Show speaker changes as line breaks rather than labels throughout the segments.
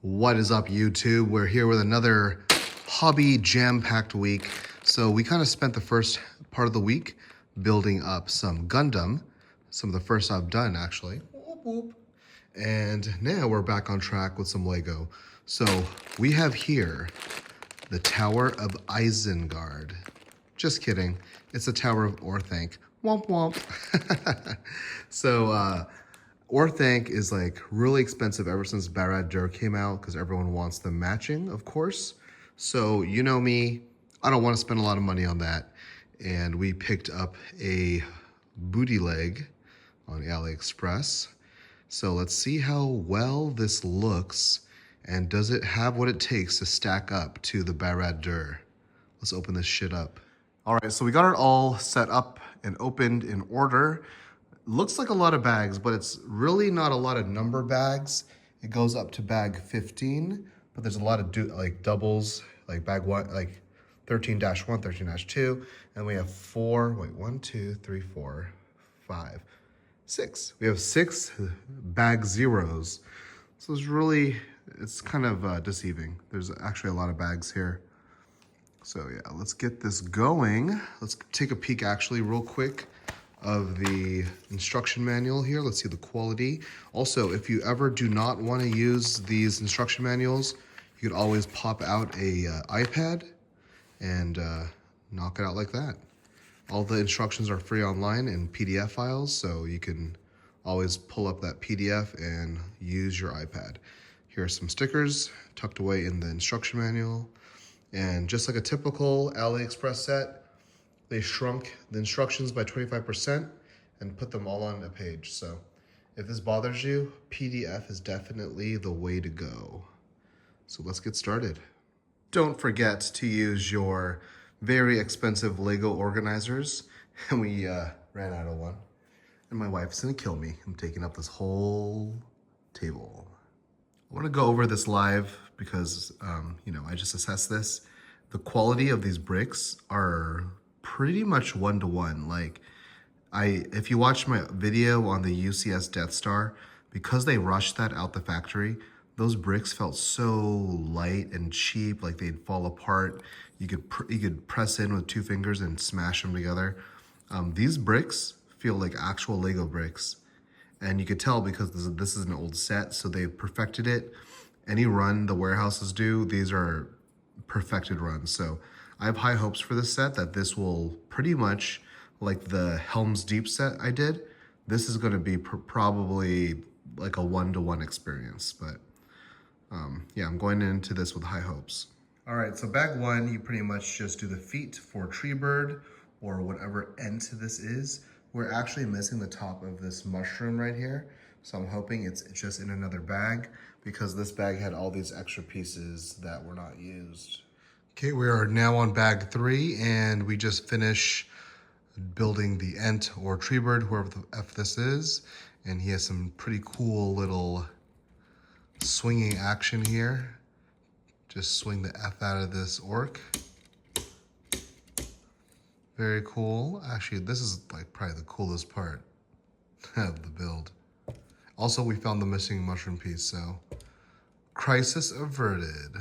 What is up, YouTube? We're here with another hobby jam-packed week. So we kind of spent the first part of the week building up some Gundam, some of the first I've done actually. Whoop, whoop. And now we're back on track with some Lego. So we have here the Tower of Isengard. Just kidding. It's the Tower of Orthanc. Womp womp. So Orthanc is like really expensive ever since Barad-dûr came out because everyone wants them matching, of course. So you know me, I don't want to spend a lot of money on that. And we picked up a booty leg on AliExpress. So let's see how well this looks and does it have what it takes to stack up to the Barad-dûr. Let's open this shit up. All right, so we got it all set up and opened in order. Looks like a lot of bags, but it's really not a lot of number bags. It goes up to bag 15, but there's a lot of doubles, like bag one, like 13-1, 13-2, and we have one, two, three, four, five, six. We have 6 bag zeros. So it's kind of deceiving. There's actually a lot of bags here. So yeah, let's get this going. Let's take a peek actually real quick of the instruction manual here. Let's see the quality. Also, if you ever do not want to use these instruction manuals, you could always pop out a iPad and knock it out like that. All the instructions are free online in PDF files, so you can always pull up that PDF and use your iPad. Here are some stickers tucked away in the instruction manual. And just like a typical AliExpress set, they shrunk the instructions by 25% and put them all on a page. So if this bothers you, PDF is definitely the way to go. So let's get started. Don't forget to use your very expensive Lego organizers. And we ran out of one. And my wife's gonna kill me. I'm taking up this whole table. I wanna go over this live because, I just assessed this. The quality of these bricks are pretty much one-to-one. If you watch my video on the UCS Death Star, because they rushed that out the factory, those bricks felt so light and cheap, like they'd fall apart. You could press in with 2 fingers and smash them together. These bricks feel like actual Lego bricks, and you could tell because this is an old set, so they've perfected it. Any run the warehouses do, these are perfected runs. So I have high hopes for this set that this will pretty much, like the Helm's Deep set I did, this is going to be probably like a one-to-one experience. But yeah, I'm going into this with high hopes. All right, so bag 1, you pretty much just do the feet for Tree Bird or whatever end to this is. We're actually missing the top of this mushroom right here. So I'm hoping it's just in another bag because this bag had all these extra pieces that were not used. Okay, we are now on bag 3 and we just finished building the Ent or Tree Bird, whoever the F this is. And he has some pretty cool little swinging action here. Just swing the F out of this orc. Very cool. Actually, this is like probably the coolest part of the build. Also, we found the missing mushroom piece, so crisis averted.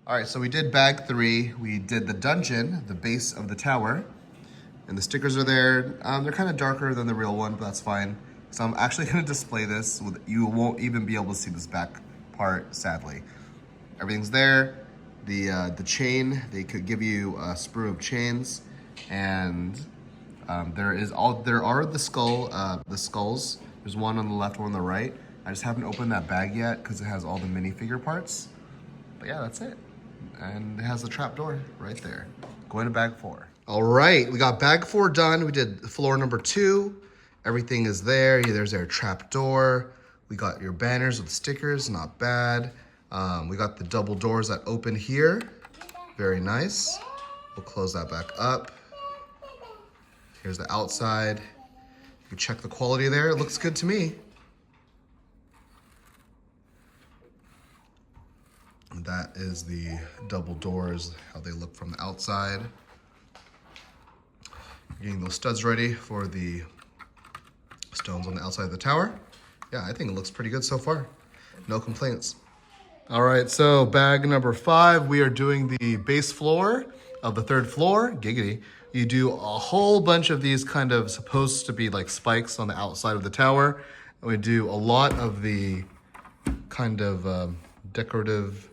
All right, so we did bag 3. We did the dungeon, the base of the tower, and the stickers are there. They're kind of darker than the real one, but that's fine. So I'm actually gonna display this. You won't even be able to see this back part, sadly. Everything's there. The chain, they could give you a sprue of chains, and there are the skulls. There's one on the left, one on the right. I just haven't opened that bag yet because it has all the minifigure parts. But yeah, that's it. And it has the trap door right there. Going to bag 4. All right, we got bag 4 done. We did floor number 2. Everything is there. There's our trap door. We got your banners with stickers, not bad. We got the double doors that open here. Very nice. We'll close that back up. Here's the outside. You can check the quality there. It looks good to me. That is the double doors, how they look from the outside. Getting those studs ready for the stones on the outside of the tower. Yeah, I think it looks pretty good so far. No complaints. All right, so bag number 5, we are doing the base floor of the 3rd floor. Giggity. You do a whole bunch of these kind of supposed to be like spikes on the outside of the tower. And we do a lot of the kind of decorative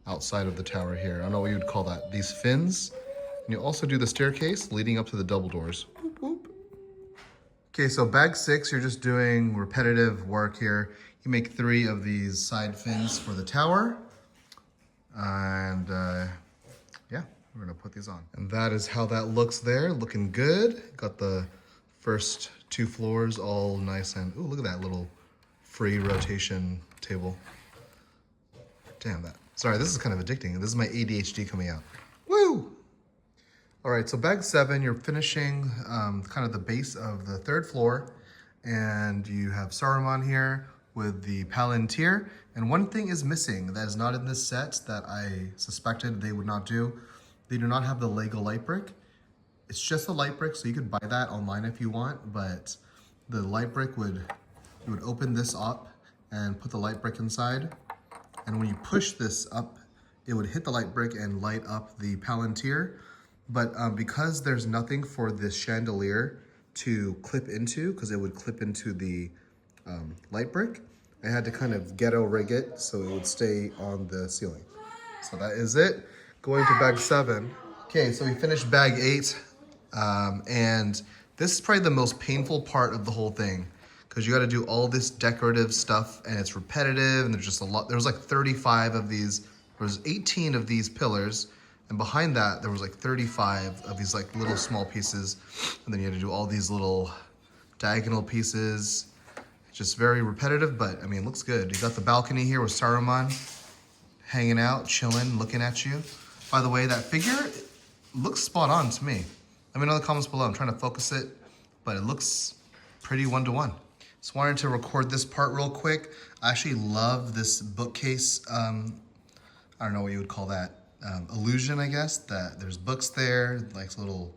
outside of the tower here. I don't know what you would call that. These fins. And you also do the staircase leading up to the double doors. Boop, boop. Okay, so bag 6, you're just doing repetitive work here. You make 3 of these side fins for the tower. And yeah, we're gonna put these on. And that is how that looks there, looking good. Got the first 2 floors all nice and, ooh, look at that little free rotation table. Damn that. Sorry, this is kind of addicting. This is my ADHD coming out. Woo! All right, so bag 7, you're finishing kind of the base of the 3rd floor. And you have Saruman here with the Palantir. And one thing is missing that is not in this set that I suspected they would not do. They do not have the Lego light brick. It's just a light brick, so you could buy that online if you want, but the light brick you would open this up and put the light brick inside. And when you push this up, it would hit the light brick and light up the Palantir. But because there's nothing for this chandelier to clip into, because it would clip into the light brick, I had to kind of ghetto rig it so it would stay on the ceiling. So that is it. Going to bag 7. Okay, so we finished bag 8. And this is probably the most painful part of the whole thing, because you got to do all this decorative stuff and it's repetitive and there's just a lot. There was like 35 of these. There was 18 of these pillars. And behind that, there was like 35 of these like little small pieces. And then you had to do all these little diagonal pieces. Just very repetitive, but I mean, it looks good. You got the balcony here with Saruman hanging out, chilling, looking at you. By the way, that figure looks spot on to me. Let me know in the comments below. I'm trying to focus it, but it looks pretty one-to-one. Just wanted to record this part real quick. I actually love this bookcase. I don't know what you would call that. Illusion, I guess, that there's books there, like a little,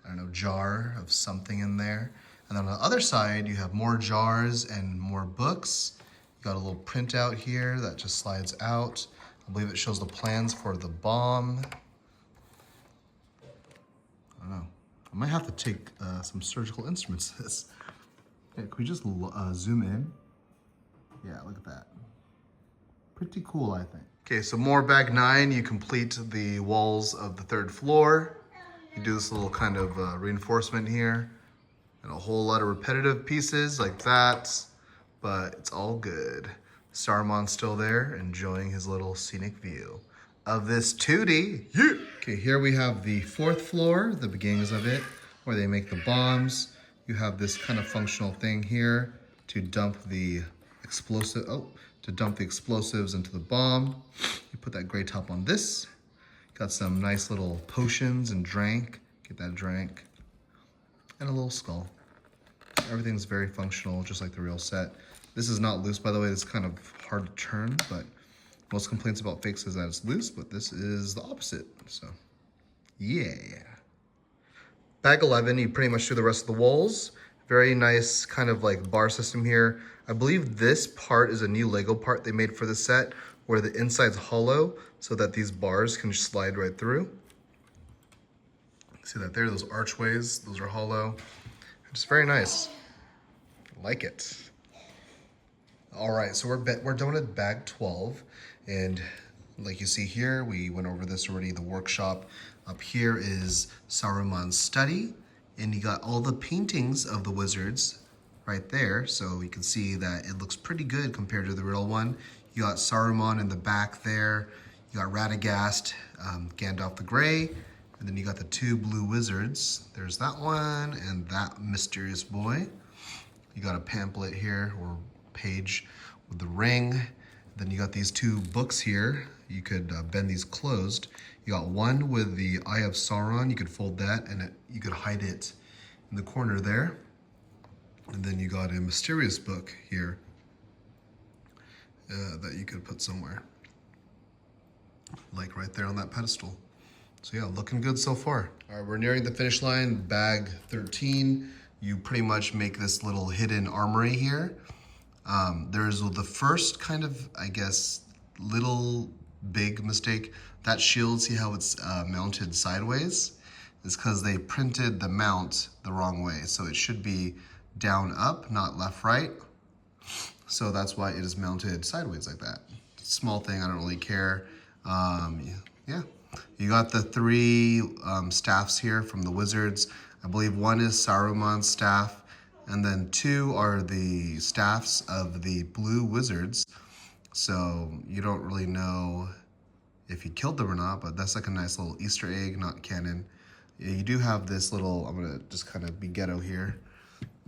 I don't know, jar of something in there. And then on the other side, you have more jars and more books. You got a little printout here that just slides out. I believe it shows the plans for the bomb. I don't know. I might have to take some surgical instruments to this. Okay, can we just zoom in? Yeah, look at that. Pretty cool, I think. Okay, so more bag 9. You complete the walls of the 3rd floor. You do this little kind of reinforcement here. And a whole lot of repetitive pieces like that, but it's all good. Saruman's still there, enjoying his little scenic view of this 2D. Yeah. Okay, here we have the 4th floor, the beginnings of it, where they make the bombs. You have this kind of functional thing here to dump the explosives into the bomb. You put that gray top on this. Got some nice little potions and drink. Get that drink. And a little skull. Everything's very functional, just like the real set. This is not loose, by the way. It's kind of hard to turn, but most complaints about fakes is that it's loose, but this is the opposite, so yeah. Bag 11, you pretty much do the rest of the walls. Very nice kind of like bar system here. I believe this part is a new Lego part they made for the set, where the inside's hollow so that these bars can slide right through. See that there, those archways, those are hollow. Just very nice. Like it. All right, so we're done with bag 12. And like you see here, we went over this already, the workshop. Up here is Saruman's study. And you got all the paintings of the wizards right there. So you can see that it looks pretty good compared to the real one. You got Saruman in the back there. You got Radagast, Gandalf the Grey. And then you got the 2 blue wizards. There's that one and that mysterious boy. You got a pamphlet here, or page with the ring. Then you got these 2 books here. You could bend these closed. You got one with the Eye of Sauron. You could fold that and you could hide it in the corner there. And then you got a mysterious book here that you could put somewhere. Like right there on that pedestal. So yeah, looking good so far. All right, we're nearing the finish line, bag 13. you pretty much make this little hidden armory here. There's the first kind of, I guess, little big mistake. That shield, see how it's mounted sideways? It's because they printed the mount the wrong way. So it should be down up, not left right. So that's why it is mounted sideways like that. Small thing, I don't really care. Yeah, you got the three staffs here from the wizards. I believe one is Saruman's staff, and then two are the staffs of the blue wizards. So you don't really know if he killed them or not, but that's like a nice little Easter egg, not canon. Yeah, you do have this little, I'm gonna just kind of be ghetto here.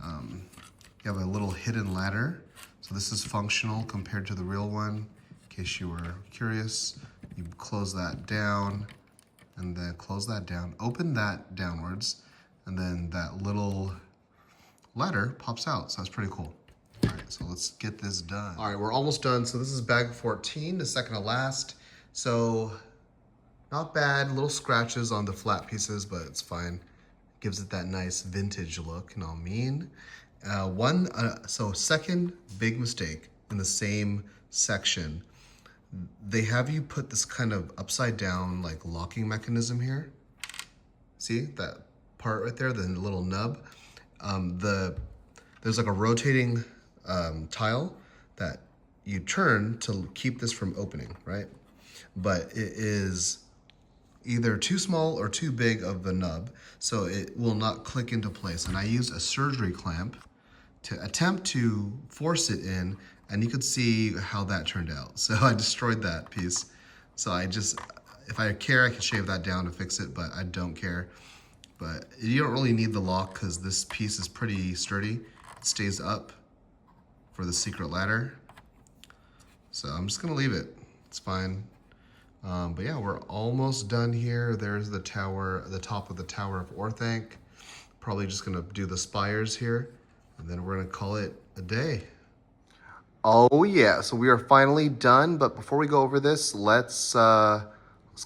You have a little hidden ladder. So this is functional compared to the real one. In case you were curious, you close that down and then close that down, open that downwards, and then that little ladder pops out. So that's pretty cool. All right, so let's get this done. All right, we're almost done. So this is bag 14, the second to last. So not bad, little scratches on the flat pieces, but it's fine. Gives it that nice vintage look, you know what I mean? So second big mistake in the same section, they have you put this kind of upside down like locking mechanism here. See that part right there, the little nub? There's like a rotating tile that you turn to keep this from opening, right? But it is either too small or too big of a nub, so it will not click into place. And I used a surgery clamp to attempt to force it in, and you could see how that turned out. So I destroyed that piece. So if I care, I could shave that down to fix it, but I don't care. But you don't really need the lock because this piece is pretty sturdy. It stays up for the secret ladder. So I'm just gonna leave it, it's fine. But yeah, we're almost done here. There's the tower, the top of the Tower of Orthanc. Probably just gonna do the spires here, and then we're gonna call it a day. Oh yeah, so we are finally done. But before we go over this, let's go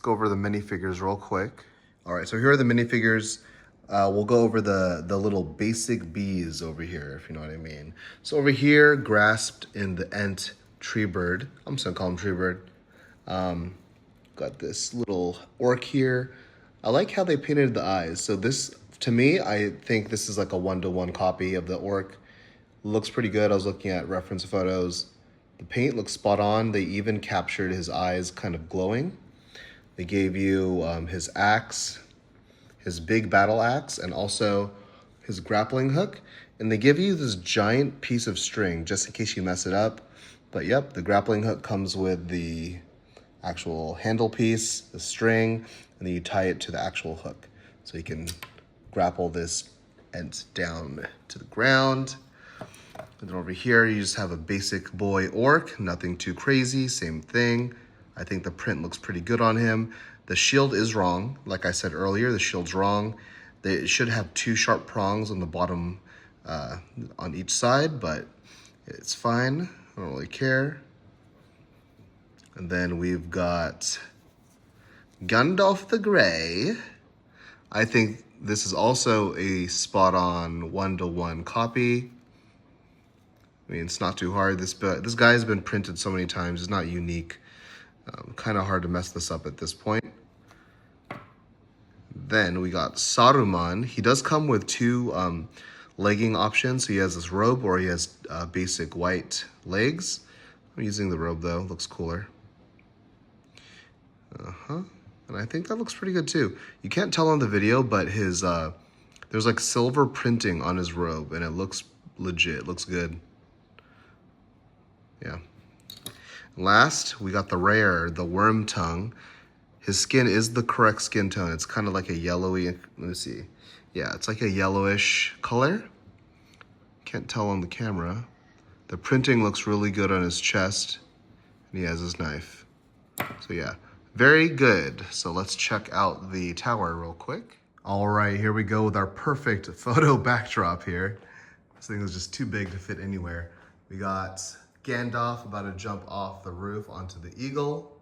over the minifigures real quick. All right, so here are the minifigures. We'll go over the little basic bees over here, if you know what I mean. So over here, grasped in the Ent tree bird. I'm just gonna call him tree bird. Got this little orc here. I like how they painted the eyes. So this, to me, I think this is like a 1-to-1 copy of the orc. Looks pretty good. I was looking at reference photos. The paint looks spot on. They even captured his eyes kind of glowing. They gave you his axe, his big battle axe, and also his grappling hook. And they give you this giant piece of string just in case you mess it up. But yep, the grappling hook comes with the actual handle piece, the string, and then you tie it to the actual hook. So you can grapple this Ent down to the ground. And then over here, you just have a basic boy orc, nothing too crazy, same thing. I think the print looks pretty good on him. The shield is wrong. Like I said earlier, the shield's wrong. It should have 2 sharp prongs on the bottom on each side, but it's fine. I don't really care. And then we've got Gandalf the Grey. I think this is also a spot-on 1-to-1 copy. I mean, it's not too hard. This guy has been printed so many times. It's not unique. Kind of hard to mess this up at this point. Then we got Saruman. He does come with 2 legging options. So he has this robe or he has basic white legs. I'm using the robe though, looks cooler. And I think that looks pretty good too. You can't tell on the video, but his there's like silver printing on his robe and it looks legit, looks good. Yeah. Last, we got the rare, the worm tongue. His skin is the correct skin tone. It's kind of like a yellowy, let me see. Yeah, it's like a yellowish color. Can't tell on the camera. The printing looks really good on his chest. And he has his knife. So yeah, very good. So let's check out the tower real quick. All right, here we go with our perfect photo backdrop here. This thing is just too big to fit anywhere. We got Gandalf about to jump off the roof onto the eagle.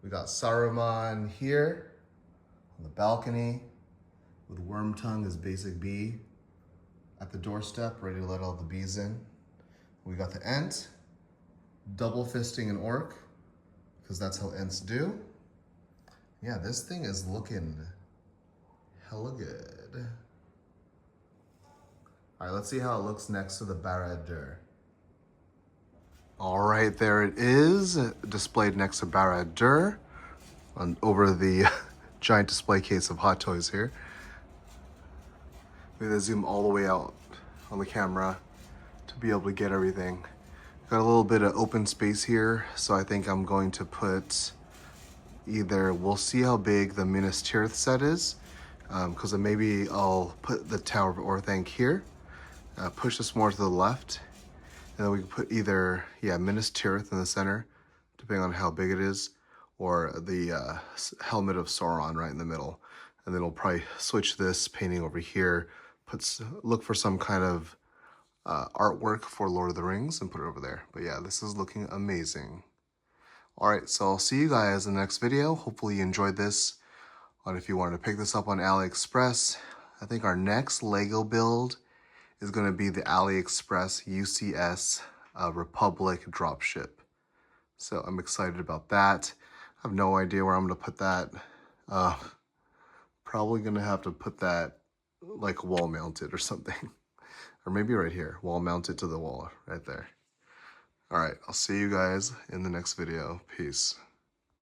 We got Saruman here on the balcony with Wormtongue as basic bee. at the doorstep, ready to let all the bees in. We got the Ent, double fisting an orc, because that's how Ents do. Yeah, this thing is looking hella good. All right, let's see how it looks next to the Barad-dur. All right, there it is, displayed next to Barad-dur over the giant display case of Hot Toys here. Maybe they zoom all the way out on the camera to be able to get everything. Got a little bit of open space here, so I think I'm going to put either, we'll see how big the Minas Tirith set is, because maybe I'll put the Tower of Orthanc here, push this more to the left, and then we can put either, yeah, Minas Tirith in the center, depending on how big it is, or the Helmet of Sauron right in the middle. And then we'll probably switch this painting over here, look for some kind of artwork for Lord of the Rings and put it over there. But yeah, this is looking amazing. All right, so I'll see you guys in the next video. Hopefully you enjoyed this. And if you wanted to pick this up on AliExpress, I think our next Lego build is going to be the AliExpress UCS Republic dropship. So I'm excited about that. I have no idea where I'm going to put that. Probably going to have to put that like wall mounted or something. Or maybe right here, wall mounted to the wall right there. All right, I'll see you guys in the next video. Peace.